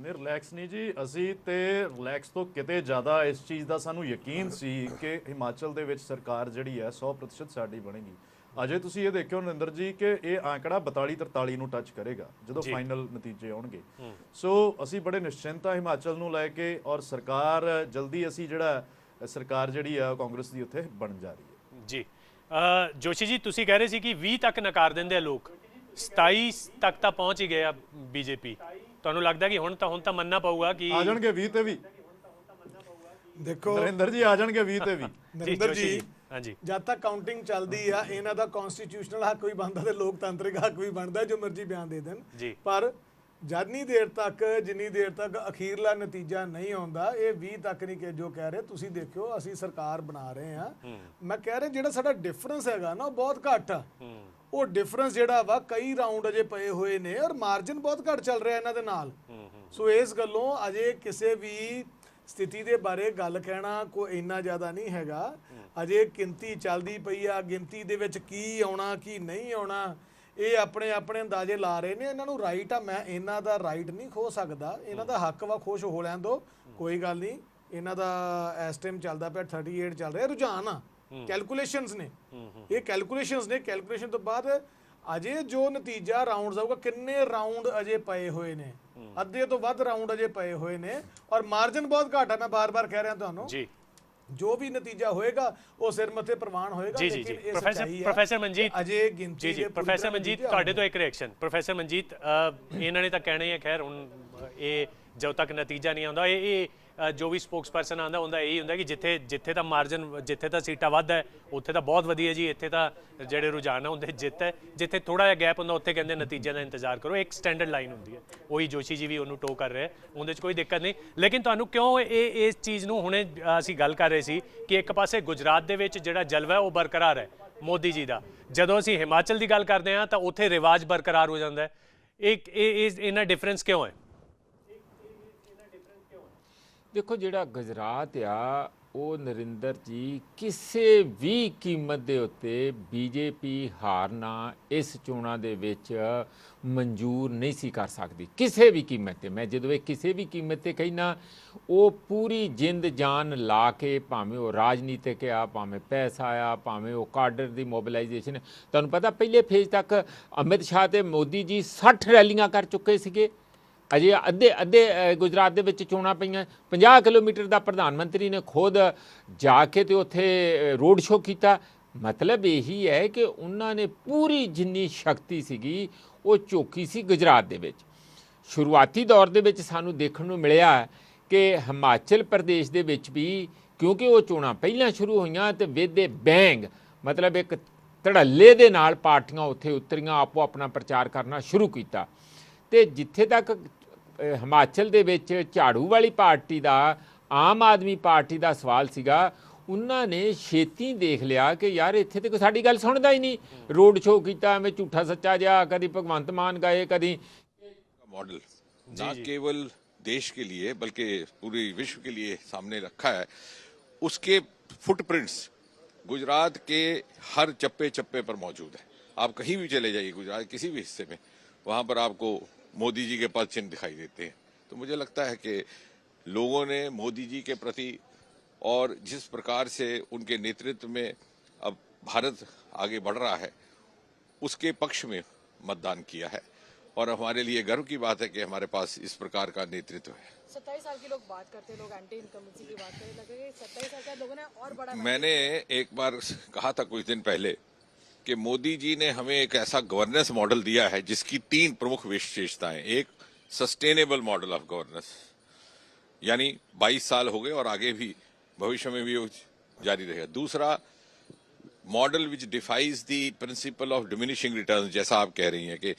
नहीं रिलैक्स नहीं जी, ਅਸੀਂ ਤੇ ਰਿਲੈਕਸ ਤੋਂ ਕਿਤੇ ਜ਼ਿਆਦਾ ਇਸ ਚੀਜ਼ ਦਾ ਸਾਨੂੰ ਯਕੀਨ ਸੀ ਕਿ ਹਿਮਾਚਲ ਦੇ ਵਿੱਚ ਸਰਕਾਰ ਜਿਹੜੀ ਹੈ 100% ਸਾਡੀ ਬਣੇਗੀ। ਅਜੇ ਤੁਸੀਂ ਇਹ ਦੇਖਿਓ ਨਰਿੰਦਰ ਜੀ ਕਿ ਇਹ ਆંકੜਾ 42-43 ਨੂੰ ਟੱਚ ਕਰੇਗਾ ਜਦੋਂ ਫਾਈਨਲ ਨਤੀਜੇ ਆਉਣਗੇ। ਸੋ ਅਸੀਂ ਬੜੇ ਨਿਸ਼ਚਿੰਤ ਹਾਂ ਹਿਮਾਚਲ ਨੂੰ ਲੈ ਕੇ, ਔਰ ਸਰਕਾਰ ਜਲਦੀ ਅਸੀਂ ਜਿਹੜਾ ਸਰਕਾਰ ਜਿਹੜੀ ਆ ਕਾਂਗਰਸ ਦੀ ਉੱਥੇ ਬਣ ਜਾ ਰਹੀ ਹੈ ਜੀ। ਜੋਸ਼ੀ ਜੀ ਤੁਸੀਂ ਕਹਿ ਰਹੇ ਸੀ ਕਿ 20 ਤੱਕ ਨਕਾਰ ਦਿੰਦੇ ਆ ਲੋਕ, 27 ਤੱਕ ਤਾਂ ਪਹੁੰਚ ਹੀ ਗਏ ਆ ਬੀਜੇਪੀ। ਤੁਹਾਨੂੰ ਲੱਗਦਾ ਕਿ ਹੁਣ ਤਾਂ ਮੰਨਣਾ ਪਊਗਾ ਕਿ ਆ ਜਾਣਗੇ 20 ਤੇ ਵੀ? ਦੇਖੋ ਨਰਿੰਦਰ ਜੀ ਆ ਜਾਣਗੇ 20 ਤੇ ਵੀ। ਨਰਿੰਦਰ ਜੀ ਹਾਂਜੀ, ਜਦ ਤੱਕ ਕਾਊਂਟਿੰਗ ਚੱਲਦੀ ਆ ਇਹਨਾਂ ਦਾ ਕਨਸਟੀਟਿਊਸ਼ਨਲ ਹੱਕ ਵੀ ਬਣਦਾ ਤੇ ਲੋਕਤੰਤਰਿਕ ਹੱਕ ਵੀ ਬਣਦਾ, ਜੋ ਮਰਜ਼ੀ ਬਿਆਨ ਦੇ ਦੇਣ। ਪਰ ਜਿੰਨੀ ਦੇਰ ਤੱਕ ਅਖੀਰਲਾ ਨਤੀਜਾ ਨਹੀਂ ਆਉਂਦਾ, ਇਹ 20 ਤੱਕ ਨਹੀਂ ਕਿ ਜੋ ਕਹਿ ਰਹੇ ਤੁਸੀਂ ਦੇਖਿਓ ਅਸੀਂ ਸਰਕਾਰ ਬਣਾ ਰਹੇ ਆ। ਮੈਂ ਕਹਿ ਰਿਹਾ ਜਿਹੜਾ ਸਾਡਾ ਡਿਫਰੈਂਸ ਹੈਗਾ ਨਾ ਉਹ ਬਹੁਤ ਘੱਟ ਆ। ਉਹ ਡਿਫਰੈਂਸ ਜਿਹੜਾ ਵਾ ਕਈ ਰਾਉਂਡ ਅਜੇ ਪਏ ਹੋਏ ਨੇ ਔਰ ਮਾਰਜਨ ਬਹੁਤ ਘੱਟ ਚੱਲ ਰਿਹਾ ਇਹਨਾਂ ਦੇ ਨਾਲ। ਸੋ ਇਸ ਗੱਲੋਂ ਅਜੇ ਕਿਸੇ ਵੀ ਸਥਿਤੀ ਦੇ ਬਾਰੇ ਗੱਲ ਕਹਿਣਾ ਕੋਈ ਇੰਨਾ ਜ਼ਿਆਦਾ ਨਹੀਂ ਹੈਗਾ। ਅਜੇ ਗਿਣਤੀ ਚੱਲਦੀ ਪਈ ਆ, ਗਿਣਤੀ ਦੇ ਵਿੱਚ ਕੀ ਆਉਣਾ ਕੀ ਨਹੀਂ ਆਉਣਾ ਇਹ ਆਪਣੇ ਅੰਦਾਜ਼ੇ ਲਾ ਰਹੇ ਨੇ। ਇਹਨਾਂ ਨੂੰ ਰਾਈਟ ਆ, ਮੈਂ ਇਹਨਾਂ ਦਾ ਰਾਈਟ ਨਹੀਂ ਖੋ ਸਕਦਾ, ਇਹਨਾਂ ਦਾ ਹੱਕ ਵਾ, ਖੁਸ਼ ਹੋ ਲੈਣ ਦਿਓ, ਕੋਈ ਗੱਲ ਨਹੀਂ। ਇਹਨਾਂ ਦਾ ਇਸ ਟਾਈਮ ਚੱਲਦਾ ਪਿਆ 38 ਚੱਲ ਰਿਹਾ, ਰੁਝਾਨ ਆ, ਕੈਲਕੂਲੇਸ਼ਨਸ ਨੇ, ਇਹ ਕੈਲਕੂਲੇਸ਼ਨਸ ਨੇ। ਕੈਲਕੂਲੇਸ਼ਨ ਤੋਂ ਬਾਅਦ ਅਜੇ ਜੋ ਨਤੀਜਾ ਰਾਉਂਡਸ ਆਊਗਾ, ਕਿੰਨੇ ਰਾਉਂਡ ਅਜੇ ਪਏ ਹੋਏ ਨੇ, ਅੱਧੇ ਤੋਂ ਵੱਧ ਰਾਉਂਡ ਅਜੇ ਪਏ ਹੋਏ ਨੇ ਔਰ ਮਾਰਜਨ ਬਹੁਤ ਘੱਟ ਹੈ। ਮੈਂ ਬਾਰ-ਬਾਰ ਕਹਿ ਰਿਹਾ ਤੁਹਾਨੂੰ ਜੀ, ਜੋ ਵੀ ਨਤੀਜਾ ਹੋਏਗਾ ਉਹ ਸਿਰ ਮੱਥੇ ਪ੍ਰਵਾਨ ਹੋਏਗਾ। ਲੇਕਿਨ ਪ੍ਰੋਫੈਸਰ ਮਨਜੀਤ ਅਜੇ ਗਿਣਤੀ ਜੀ ਪ੍ਰੋਫੈਸਰ ਮਨਜੀਤ ਤੁਹਾਡੇ ਤੋਂ ਇੱਕ ਰਿਐਕਸ਼ਨ। ਪ੍ਰੋਫੈਸਰ ਮਨਜੀਤ ਇਹਨਾਂ ਨੇ ਤਾਂ ਕਹਿਣਾ ਹੀ ਹੈ, ਖੈਰ ਹੁਣ ਇਹ ਜਦੋਂ ਤੱਕ ਨਤੀਜਾ ਨਹੀਂ ਆਉਂਦਾ ਇਹ ਜੋ ਵੀ ਸਪੋਕਸਪਰਸਨ ਆਉਂਦਾ ਉਹਦਾ ਇਹੀ ਹੁੰਦਾ ਕਿ ਜਿੱਥੇ ਤਾਂ ਮਾਰਜਨ, ਜਿੱਥੇ ਤਾਂ ਸੀਟਾਂ ਵੱਧ ਹੈ ਉੱਥੇ ਤਾਂ ਬਹੁਤ ਵਧੀਆ ਜੀ, ਇੱਥੇ ਤਾਂ ਜਿਹੜੇ ਰੁਝਾਨ ਹੁੰਦੇ ਜਿੱਤ ਹੈ, ਜਿੱਥੇ ਥੋੜਾ ਜਿਹਾ ਗੈਪ ਹੁੰਦਾ ਉੱਥੇ ਕਹਿੰਦੇ ਨਤੀਜੇ ਦਾ ਇੰਤਜ਼ਾਰ ਕਰੋ। ਇੱਕ ਸਟੈਂਡਰਡ ਲਾਈਨ ਹੁੰਦੀ ਹੈ, ਉਹੀ ਜੋਸ਼ੀ ਜੀ ਵੀ ਉਹਨੂੰ ਟੋ ਕਰ ਰਹੇ, ਉਹਦੇ 'ਚ ਕੋਈ ਦਿੱਕਤ ਨਹੀਂ। ਲੇਕਿਨ ਤੁਹਾਨੂੰ ਕਿਉਂ ਇਸ ਚੀਜ਼ ਨੂੰ ਹੁਣੇ ਅਸੀਂ ਗੱਲ ਕਰ ਰਹੇ ਸੀ ਕਿ ਇੱਕ ਪਾਸੇ ਗੁਜਰਾਤ ਦੇ ਵਿੱਚ ਜਿਹੜਾ ਜਲਵਾ ਉਹ ਬਰਕਰਾਰ ਹੈ ਮੋਦੀ ਜੀ ਦਾ, ਜਦੋਂ ਅਸੀਂ ਹਿਮਾਚਲ ਦੀ ਗੱਲ ਕਰਦੇ ਹਾਂ ਤਾਂ ਉੱਥੇ ਰਿਵਾਜ ਬਰਕਰਾਰ ਹੋ ਜਾਂਦਾ ਹੈ। ਇਹ ਇਹਨਾਂ ਡਿਫਰੈਂਸ ਕਿਉਂ ਹੈ? देखो जिहड़ा गुजरात आ ਉਹ ਨਰਿੰਦਰ ਜੀ ਕਿਸੇ ਵੀ ਕੀਮਤ ਦੇ ਉੱਤੇ ਬੀਜੇਪੀ ਹਾਰਨਾ ਇਸ ਚੋਣਾਂ ਦੇ ਵਿੱਚ ਮਨਜ਼ੂਰ ਨਹੀਂ ਸੀ ਕਰ ਸਕਦੀ ਕਿਸੇ ਵੀ ਕੀਮਤ ਤੇ। ਮੈਂ ਜਦੋਂ ਇਹ ਕਿਸੇ ਵੀ ਕੀਮਤ ਤੇ ਕਹਿਣਾ, ਉਹ ਪੂਰੀ ਜਿੰਦ ਜਾਨ ਲਾ ਕੇ, ਭਾਵੇਂ ਉਹ ਰਾਜਨੀਤਿਕ ਆ, ਭਾਵੇਂ ਪੈਸਾ ਆ, ਭਾਵੇਂ ਉਹ ਕਾਡਰ ਦੀ ਮੋਬਿਲਾਈਜੇਸ਼ਨ। ਤੁਹਾਨੂੰ ਪਤਾ ਪਹਿਲੇ ਫੇਜ਼ ਤੱਕ ਅਮਿਤ ਸ਼ਾਹ ਤੇ ਮੋਦੀ ਜੀ 60 ਰੈਲੀਆਂ ਕਰ ਚੁੱਕੇ ਸੀਗੇ। ਅਜੇ ਅੱਧੇ ਗੁਜਰਾਤ ਦੇ ਵਿੱਚ ਚੋਣਾਂ ਪਈਆਂ। 50 ਕਿਲੋਮੀਟਰ ਦਾ ਪ੍ਰਧਾਨ ਮੰਤਰੀ ਨੇ ਖੁਦ ਜਾ ਕੇ ਤੇ ਉੱਥੇ ਰੋਡ ਸ਼ੋਅ ਕੀਤਾ। ਮਤਲਬ ਇਹੀ ਹੈ ਕਿ ਉਹਨਾਂ ਨੇ ਪੂਰੀ ਜਿੰਨੀ ਸ਼ਕਤੀ ਸੀਗੀ ਉਹ ਝੋਕੀ ਸੀ ਗੁਜਰਾਤ ਦੇ ਵਿੱਚ। ਸ਼ੁਰੂਆਤੀ ਦੌਰ ਦੇ ਵਿੱਚ ਸਾਨੂੰ ਦੇਖਣ ਨੂੰ ਮਿਲਿਆ ਕਿ ਹਿਮਾਚਲ ਪ੍ਰਦੇਸ਼ ਦੇ ਵਿੱਚ ਵੀ, ਕਿਉਂਕਿ ਉਹ ਚੋਣਾਂ ਪਹਿਲਾਂ ਸ਼ੁਰੂ ਹੋਈਆਂ ਤੇ ਵਿਦ ਬੈਂਗ, ਮਤਲਬ ਇੱਕ ਧੜੱਲੇ ਦੇ ਨਾਲ ਪਾਰਟੀਆਂ ਉੱਥੇ ਉਤਰੀਆਂ, ਆਪੋ ਆਪਣਾ ਪ੍ਰਚਾਰ ਕਰਨਾ ਸ਼ੁਰੂ ਕੀਤਾ। ਤੇ ਜਿੱਥੇ ਤੱਕ ਹਿਮਾਚਲ ਦੇ ਵਿੱਚ ਝਾੜੂ ਵਾਲੀ ਪਾਰਟੀ ਦਾ, ਆਮ ਆਦਮੀ ਪਾਰਟੀ ਦਾ ਸਵਾਲ ਸੀਗਾ, ਉਹਨਾਂ ਨੇ ਛੇਤੀ ਦੇਖ ਲਿਆ ਕਿ ਯਾਰ ਇੱਥੇ ਤੇ ਕੋਈ ਸਾਡੀ ਗੱਲ ਸੁਣਦਾ ਹੀ ਨਹੀਂ। ਰੋਡ ਸ਼ੋਅ ਕੀਤਾ, ਐਵੇਂ ਝੂਠਾ ਸੱਚਾ ਜਿਹਾ, कभी भगवंत मान गए, कभी मॉडल न केवल देश के लिए बल्कि पूरे विश्व के लिए सामने रखा है। उसके फुटप्रिंट्स गुजरात के हर चप्पे चप्पे पर मौजूद है। आप कहीं भी चले जाइए गुजरात किसी भी हिस्से में, वहाँ पर आपको मोदी जी के पद चिन्ह दिखाई देते हैं। तो मुझे लगता है कि लोगों ने मोदी जी के प्रति और जिस प्रकार से उनके नेतृत्व में अब भारत आगे बढ़ रहा है उसके पक्ष में मतदान किया है। और हमारे लिए गर्व की बात है कि हमारे पास इस प्रकार का नेतृत्व है। 27 साल के लोग बात करते, लोग एंटी इनकम्बेंसी की बात करने लगे। 27 साल के लोगों ने और बड़ा, मैंने एक बार कहा था कुछ दिन पहले कि मोदी जी ने हमें एक ऐसा गवर्नेंस मॉडल दिया है जिसकी 3 प्रमुख विशेषताएं। एक, सस्टेनेबल मॉडल ऑफ गवर्नेंस, यानी 22 साल हो गए और आगे भी भविष्य में भी वो जारी रहेगा। दूसरा, model which defies the principle of diminishing returns, जैसा आप कह रही हैं कि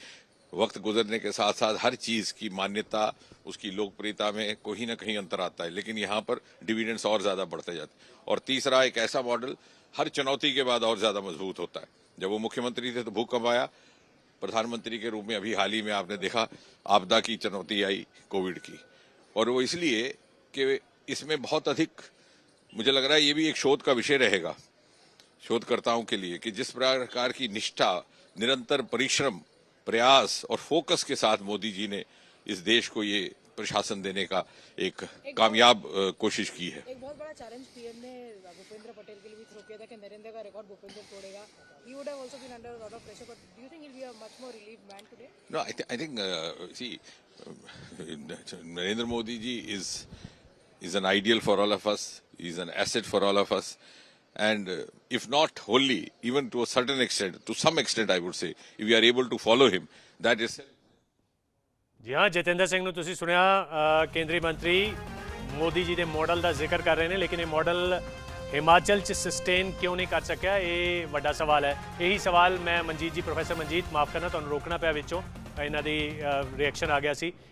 वक्त गुजरने के साथ साथ हर चीज की मान्यता, उसकी लोकप्रियता में कहीं ना कहीं अंतर आता है, लेकिन यहाँ पर डिविडेंड्स और ज्यादा बढ़ते जाते। और तीसरा, एक ऐसा मॉडल हर चुनौती के बाद और ज्यादा मजबूत होता है। जब वो मुख्यमंत्री थे तो भूकंप आया, प्रधानमंत्री के रूप में अभी हाल ही में आपने देखा आपदा की चुनौती आई, कोविड की। और वो इसलिए कि इसमें बहुत अधिक, मुझे लग रहा है ये भी एक शोध का विषय रहेगा शोधकर्ताओं के लिए, कि जिस प्रकार की निष्ठा, निरंतर परिश्रम, प्रयास और फोकस के साथ मोदी जी ने इस देश को ये प्रशासन देने का एक कामयाब कोशिश की है। एक बहुत बड़ा चैलेंज पीएम ने भूपेंद्र पटेल के लिए भी थ्रो किया था कि नरेंद्र का रिकॉर्ड भूपेंद्र तोड़ेगा. He would have also been under a lot of pressure, but do you think he'll be a much more relieved man today? No, I think see, Narendra Modi ji is an ideal for all of us. He's an asset for all of us, and if not wholly, even to a certain extent, to some extent, I would say, if we are able to follow him, that is. ਜੀ ਹਾਂ, ਜਤਿੰਦਰ ਸਿੰਘ ਨੂੰ ਤੁਸੀਂ ਸੁਣਿਆ, ਕੇਂਦਰੀ ਮੰਤਰੀ ਮੋਦੀ ਜੀ ਦੇ model ਦਾ ਜ਼ਿਕਰ ਕਰ ਰਹੇ ਨੇ, ਲੇਕਿਨ ਇਹ ਮਾਡਲ ਹਿਮਾਚਲ 'ਚ ਸਸਟੇਨ ਕਿਉਂ ਨਹੀਂ ਕਰ ਸਕਿਆ, ਇਹ ਵੱਡਾ ਸਵਾਲ ਹੈ। ਇਹੀ ਸਵਾਲ ਮੈਂ ਮਨਜੀਤ ਜੀ, ਪ੍ਰੋਫੈਸਰ ਮਨਜੀਤ, ਮਾਫ ਕਰਨਾ ਤੁਹਾਨੂੰ ਰੋਕਣਾ ਪਿਆ ਵਿੱਚੋਂ, ਇਹਨਾਂ ਦੀ ਰਿਐਕਸ਼ਨ ਆ ਗਿਆ ਸੀ।